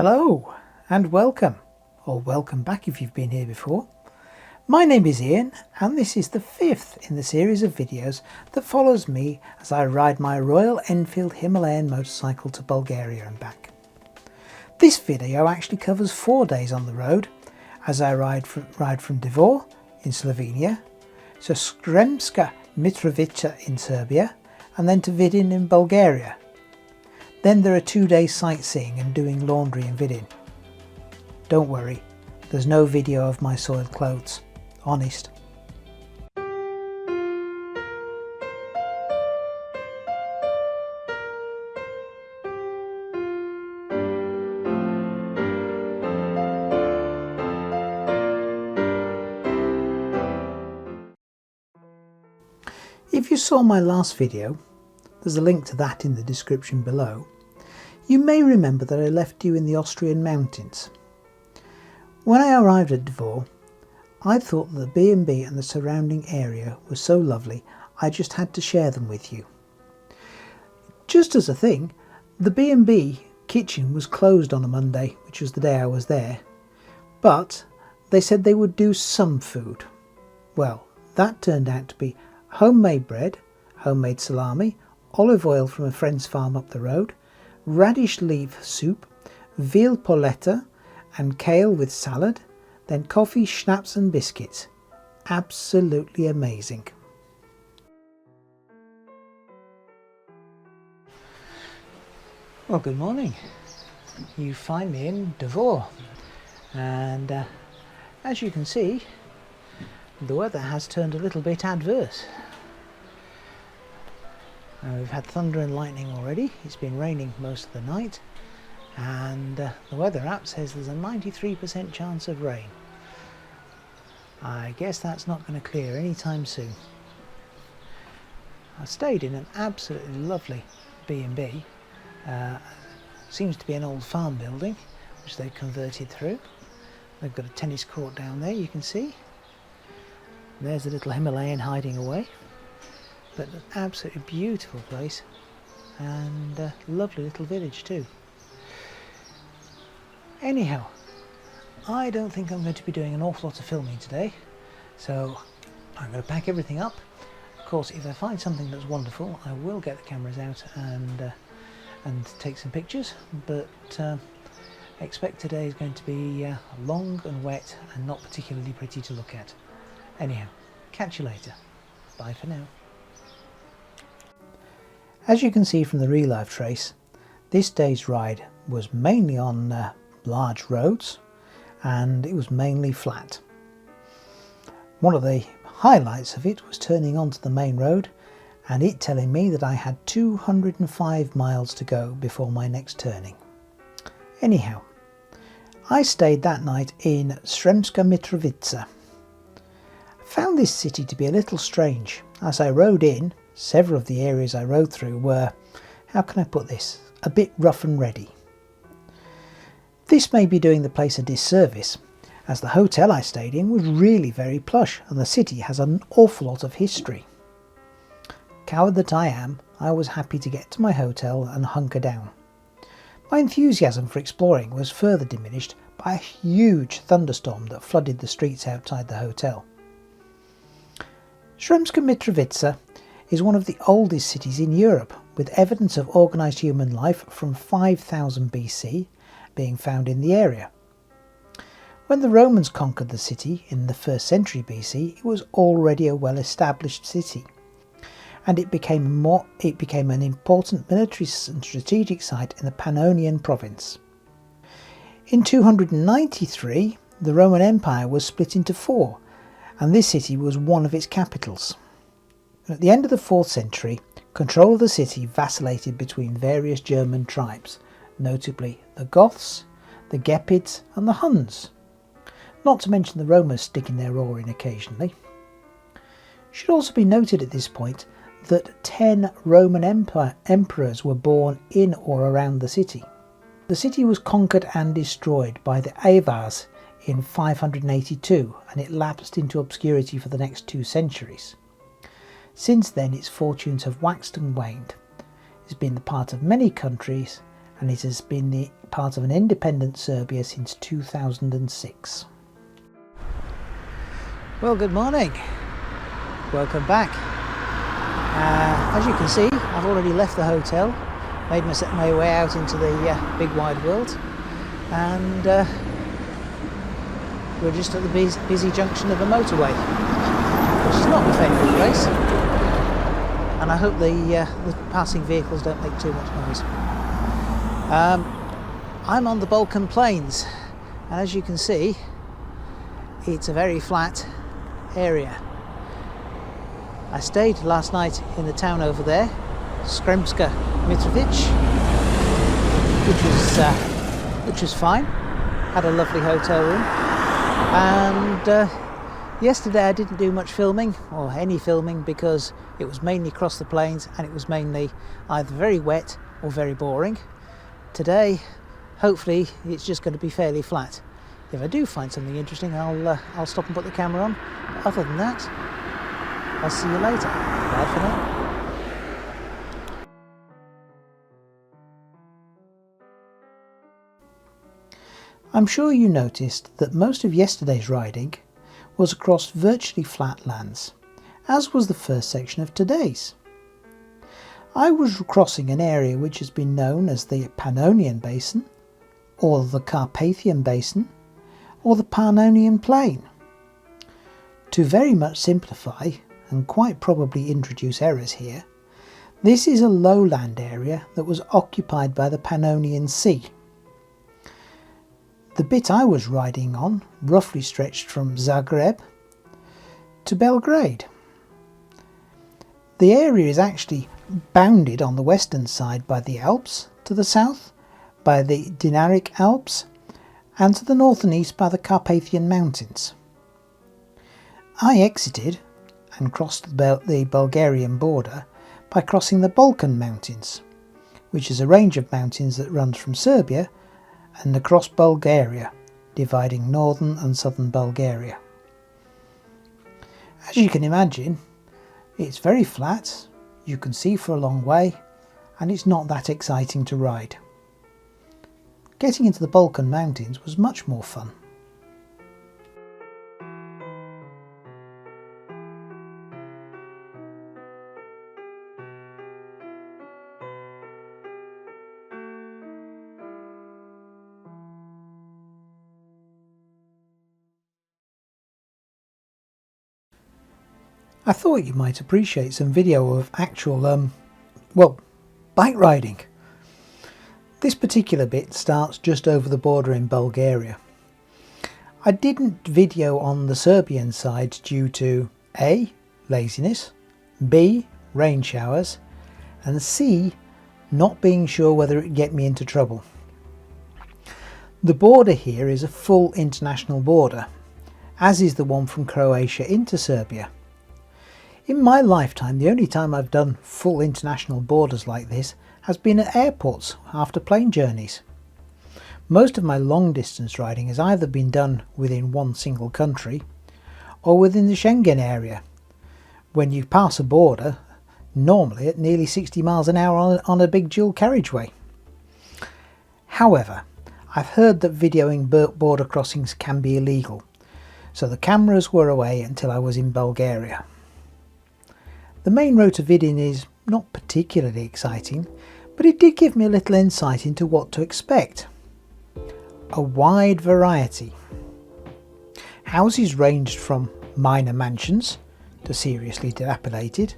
Hello and welcome, or welcome back if you've been here before. My name is Ian and this is the fifth in the series of videos that follows me as I ride my Royal Enfield Himalayan motorcycle to Bulgaria and back. This video actually covers 4 days on the road as I ride from Dvor in Slovenia to Sremska Mitrovica in Serbia and then to Vidin in Bulgaria. Then there are 2 days sightseeing and doing laundry in Vidin. Don't worry, there's no video of my soiled clothes. Honest. If you saw my last video, there's a link to that in the description below. You may remember that I left you in the Austrian mountains. When I arrived at Dvor, I thought that the B&B and the surrounding area was so lovely I just had to share them with you. Just as a thing, the B&B kitchen was closed on a Monday, which was the day I was there, but they said they would do some food. Well, that turned out to be homemade bread, homemade salami, olive oil from a friend's farm up the road, radish leaf soup, veal polenta and kale with salad, then coffee, schnapps and biscuits. Absolutely amazing. Well, good morning. You find me in Dvor and as you can see, the weather has turned a little bit adverse. We've had thunder and lightning already. It's been raining most of the night and the weather app says there's a 93% chance of rain. I guess that's not going to clear anytime soon. I stayed in an absolutely lovely B&B. Seems to be an old farm building which they've converted through. They've got a tennis court down there, you can see. There's a little Himalayan hiding away. But an absolutely beautiful place and a lovely little village too. Anyhow, I don't think I'm going to be doing an awful lot of filming today, so I'm going to pack everything up. Of course, if I find something that's wonderful, I will get the cameras out and take some pictures, but expect today is going to be long and wet and not particularly pretty to look at. Anyhow, catch you later. Bye for now. As you can see from the real life trace, this day's ride was mainly on large roads and it was mainly flat. One of the highlights of it was turning onto the main road and it telling me that I had 205 miles to go before my next turning. Anyhow, I stayed that night in Sremska Mitrovica. I found this city to be a little strange. As I rode in, several of the areas I rode through were, how can I put this, a bit rough and ready. This may be doing the place a disservice, as the hotel I stayed in was really very plush and the city has an awful lot of history. Coward that I am, I was happy to get to my hotel and hunker down. My enthusiasm for exploring was further diminished by a huge thunderstorm that flooded the streets outside the hotel. Sremska Mitrovica is one of the oldest cities in Europe, with evidence of organised human life from 5000 BC being found in the area. When the Romans conquered the city in the 1st century BC, it was already a well-established city, and it became an important military and strategic site in the Pannonian province. In 293, the Roman Empire was split into 4, and this city was one of its capitals. At the end of the 4th century, control of the city vacillated between various German tribes, notably the Goths, the Gepids and the Huns, not to mention the Romans sticking their oar in occasionally. It should also be noted at this point that 10 Roman emperors were born in or around the city. The city was conquered and destroyed by the Avars in 582 and it lapsed into obscurity for the next 2 centuries. Since then its fortunes have waxed and waned. It's been the part of many countries and it has been the part of an independent Serbia since 2006. Well, good morning. Welcome back. As you can see, I've already left the hotel, made my way out into the big wide world, and we're just at the busy junction of a motorway, which is not my favourite place, and I hope the passing vehicles don't make too much noise. I'm on the Balkan Plains, and as you can see, it's a very flat area. I stayed last night in the town over there, Sremska Mitrovic, which was fine. Had a lovely hotel room, and yesterday I didn't do much filming, or any filming, because it was mainly across the plains and it was mainly either very wet or very boring. Today, hopefully, it's just going to be fairly flat. If I do find something interesting, I'll stop and put the camera on. But other than that, I'll see you later. Bye for now. I'm sure you noticed that most of yesterday's riding was across virtually flat lands, as was the first section of today's. I was crossing an area which has been known as the Pannonian Basin, or the Carpathian Basin, or the Pannonian Plain. To very much simplify, and quite probably introduce errors here, this is a lowland area that was occupied by the Pannonian Sea. The bit I was riding on roughly stretched from Zagreb to Belgrade. The area is actually bounded on the western side by the Alps, to the south by the Dinaric Alps, and to the north and east by the Carpathian Mountains. I exited and crossed the Bulgarian border by crossing the Balkan Mountains, which is a range of mountains that runs from Serbia and across Bulgaria, dividing northern and southern Bulgaria. As you can imagine, it's very flat, you can see for a long way, and it's not that exciting to ride. Getting into the Balkan Mountains was much more fun. I thought you might appreciate some video of actual, bike riding. This particular bit starts just over the border in Bulgaria. I didn't video on the Serbian side due to A, laziness, B, rain showers, and C, not being sure whether it would get me into trouble. The border here is a full international border, as is the one from Croatia into Serbia. In my lifetime, the only time I've done full international borders like this has been at airports after plane journeys. Most of my long distance riding has either been done within one single country or within the Schengen area, when you pass a border, normally at nearly 60 miles an hour on a big dual carriageway. However, I've heard that videoing border crossings can be illegal, so the cameras were away until I was in Bulgaria. The main road to Vidin is not particularly exciting, but it did give me a little insight into what to expect. A wide variety. Houses ranged from minor mansions to seriously dilapidated,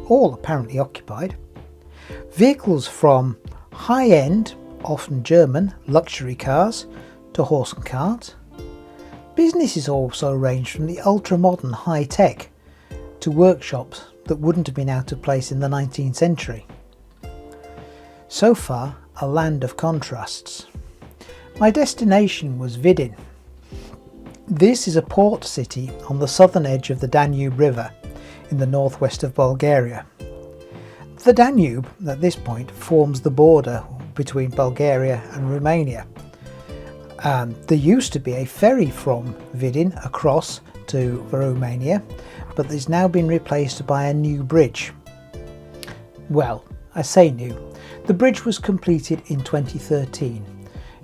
all apparently occupied. Vehicles from high-end, often German, luxury cars to horse and cart. Businesses also ranged from the ultra-modern high-tech to workshops that wouldn't have been out of place in the 19th century. So far, a land of contrasts. My destination was Vidin. This is a port city on the southern edge of the Danube River in the northwest of Bulgaria. The Danube, at this point, forms the border between Bulgaria and Romania. There used to be a ferry from Vidin across to Romania, but it's now been replaced by a new bridge. Well, I say new. The bridge was completed in 2013.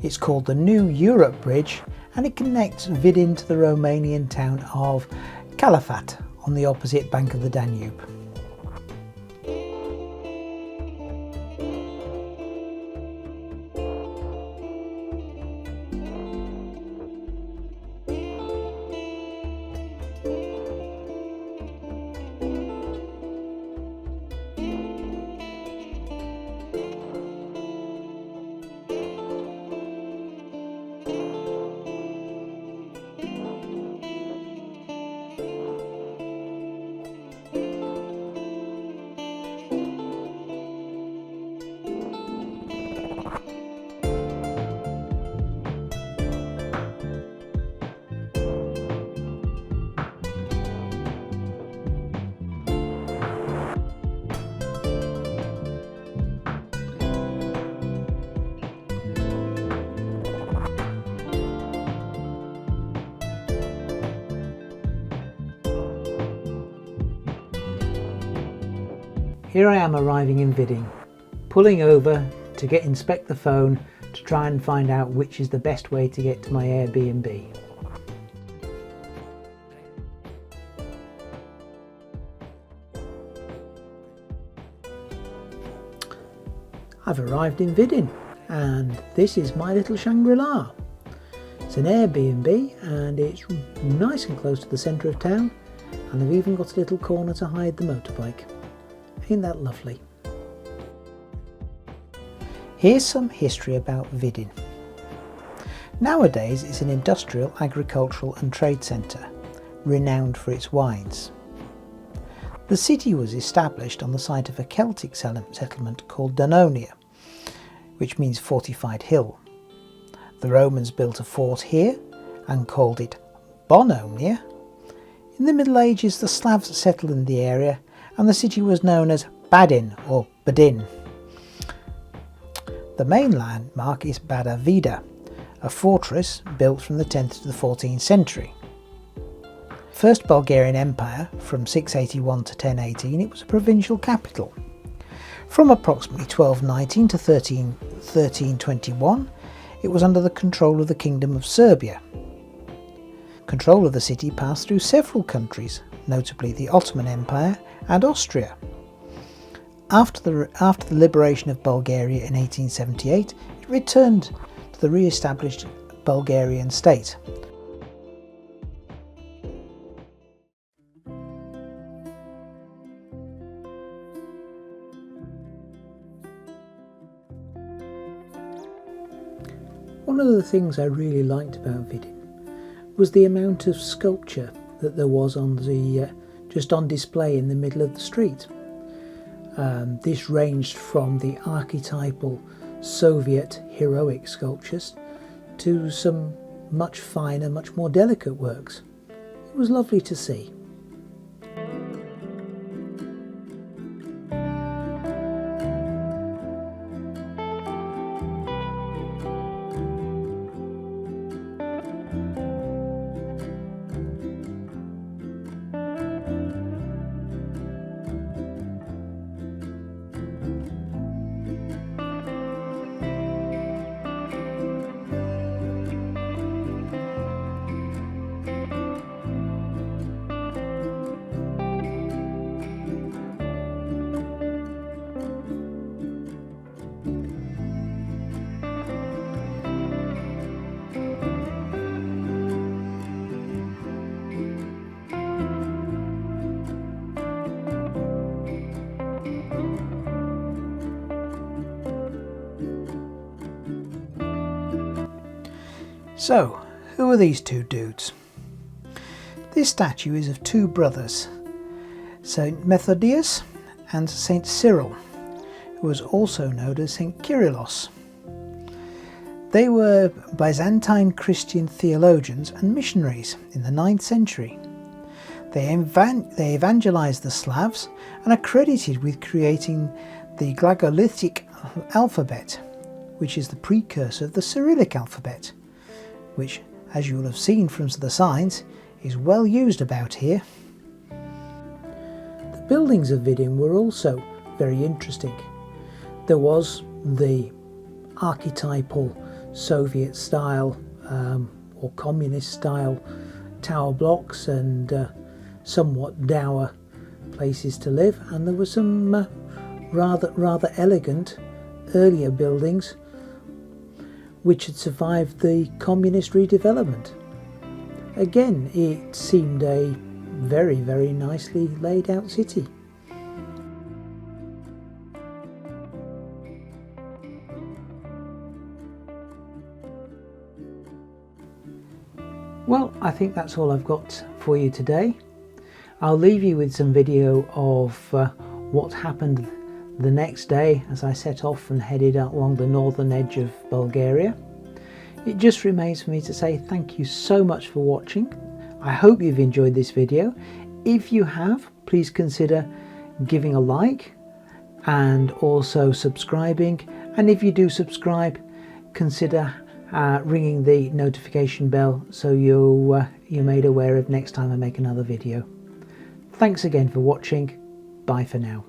It's called the New Europe Bridge and it connects Vidin to the Romanian town of Calafat on the opposite bank of the Danube. Here I am arriving in Vidin, pulling over to inspect the phone to try and find out which is the best way to get to my Airbnb. I've arrived in Vidin and this is my little Shangri-La. It's an Airbnb and it's nice and close to the centre of town, and I've even got a little corner to hide the motorbike. Ain't that lovely? Here's some history about Vidin. Nowadays it's an industrial, agricultural and trade centre, renowned for its wines. The city was established on the site of a Celtic settlement called Dunonia, which means fortified hill. The Romans built a fort here and called it Bononia. In the Middle Ages the Slavs settled in the area and the city was known as Badin or Badin. The main landmark is Bada Vida, a fortress built from the 10th to the 14th century. First Bulgarian Empire, from 681 to 1018, it was a provincial capital. From approximately 1219 to 1321, it was under the control of the Kingdom of Serbia. Control of the city passed through several countries, notably the Ottoman Empire and Austria. After the liberation of Bulgaria in 1878, it returned to the re-established Bulgarian state. One of the things I really liked about Vidin was the amount of sculpture that there was on just on display in the middle of the street. This ranged from the archetypal Soviet heroic sculptures to some much finer, much more delicate works. It was lovely to see. So, who are these two dudes? This statue is of two brothers, Saint Methodius and Saint Cyril, who was also known as Saint Kyrillos. They were Byzantine Christian theologians and missionaries in the 9th century. They evangelized the Slavs and are credited with creating the Glagolitic alphabet, which is the precursor of the Cyrillic alphabet, which, as you will have seen from the signs, is well used about here. The buildings of Vidin were also very interesting. There was the archetypal Soviet style or communist style tower blocks and somewhat dour places to live, and there were some rather elegant earlier buildings which had survived the communist redevelopment. Again, it seemed a very nicely laid out city. Well, I think that's all I've got for you today. I'll leave you with some video of what happened the next day as I set off and headed out along the northern edge of Bulgaria. It just remains for me to say thank you so much for watching. I hope you've enjoyed this video. If you have, please consider giving a like and also subscribing. And if you do subscribe, consider ringing the notification bell so you're made aware of next time I make another video. Thanks again for watching. Bye for now.